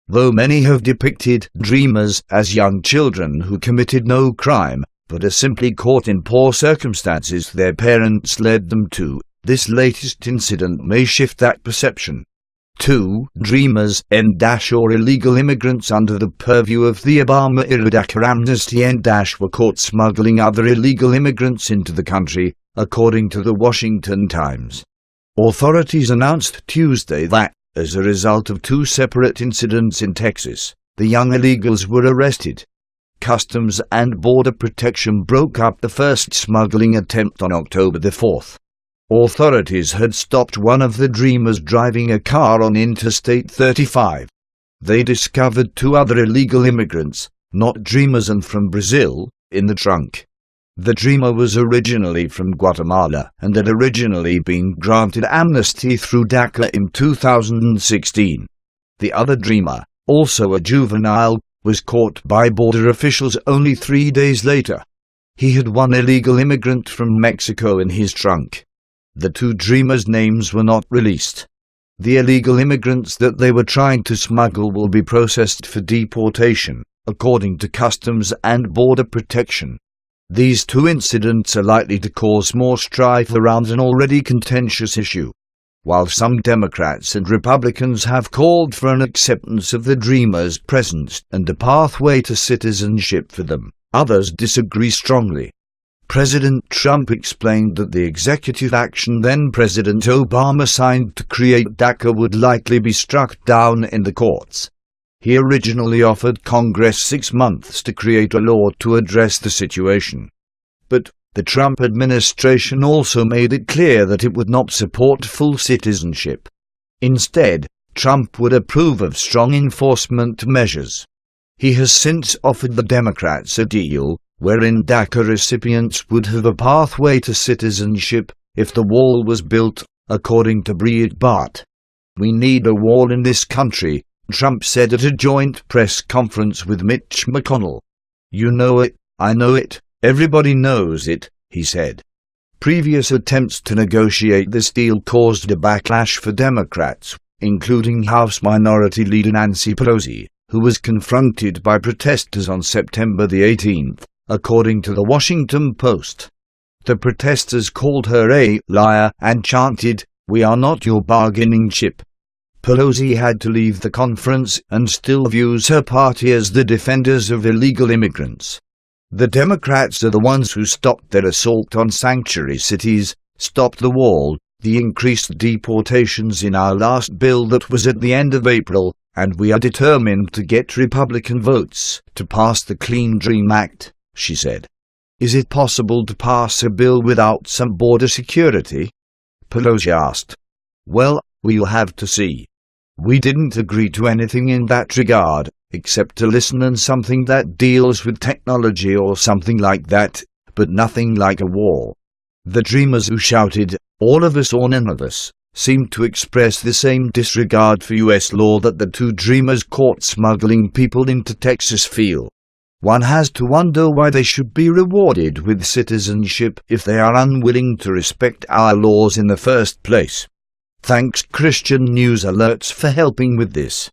though many have depicted dreamers as young children who committed no crime, but are simply caught in poor circumstances their parents led them to. This latest incident may shift that perception. 2. Dreamers or illegal immigrants under the purview of the Obama-era DACA amnesty were caught smuggling other illegal immigrants into the country, according to the Washington Times. Authorities announced Tuesday that, as a result of 2 separate incidents in Texas, the young illegals were arrested. Customs and Border Protection broke up the first smuggling attempt on October 4th. Authorities had stopped one of the dreamers driving a car on Interstate 35. They discovered 2 other illegal immigrants, not dreamers and from Brazil, in the trunk. The dreamer was originally from Guatemala and had originally been granted amnesty through DACA in 2016. The other dreamer, also a juvenile, was caught by border officials only 3 days later. He had 1 illegal immigrant from Mexico in his trunk. The 2 dreamers' names were not released. The illegal immigrants that they were trying to smuggle will be processed for deportation, according to Customs and Border Protection. These 2 incidents are likely to cause more strife around an already contentious issue. While some Democrats and Republicans have called for an acceptance of the dreamers' presence and a pathway to citizenship for them, others disagree strongly. President Trump explained that the executive action then-President Obama signed to create DACA would likely be struck down in the courts. He originally offered Congress 6 months to create a law to address the situation. But the Trump administration also made it clear that it would not support full citizenship. Instead, Trump would approve of strong enforcement measures. He has since offered the Democrats a deal wherein DACA recipients would have a pathway to citizenship if the wall was built, according to Breitbart. "We need a wall in this country," Trump said at a joint press conference with Mitch McConnell. "You know it, I know it, everybody knows it," he said. Previous attempts to negotiate this deal caused a backlash for Democrats, including House Minority Leader Nancy Pelosi, who was confronted by protesters on September the 18th. According to the Washington Post. The protesters called her a liar and chanted, "We are not your bargaining chip." Pelosi had to leave the conference and still views her party as the defenders of illegal immigrants. The Democrats are the ones who stopped their assault on sanctuary cities, stopped the wall, the increased deportations in our last bill that was at the end of April, and we are determined to get Republican votes to pass the Clean Dream Act, she said. "Is it possible to pass a bill without some border security?" Pelosi asked. "Well, we'll have to see. We didn't agree to anything in that regard, except to listen and something that deals with technology or something like that, but nothing like a wall." The dreamers who shouted, "All of us or none of us," seemed to express the same disregard for U.S. law that the 2 dreamers caught smuggling people into Texas feel. One has to wonder why they should be rewarded with citizenship if they are unwilling to respect our laws in the first place. Thanks Christian News Alerts for helping with this.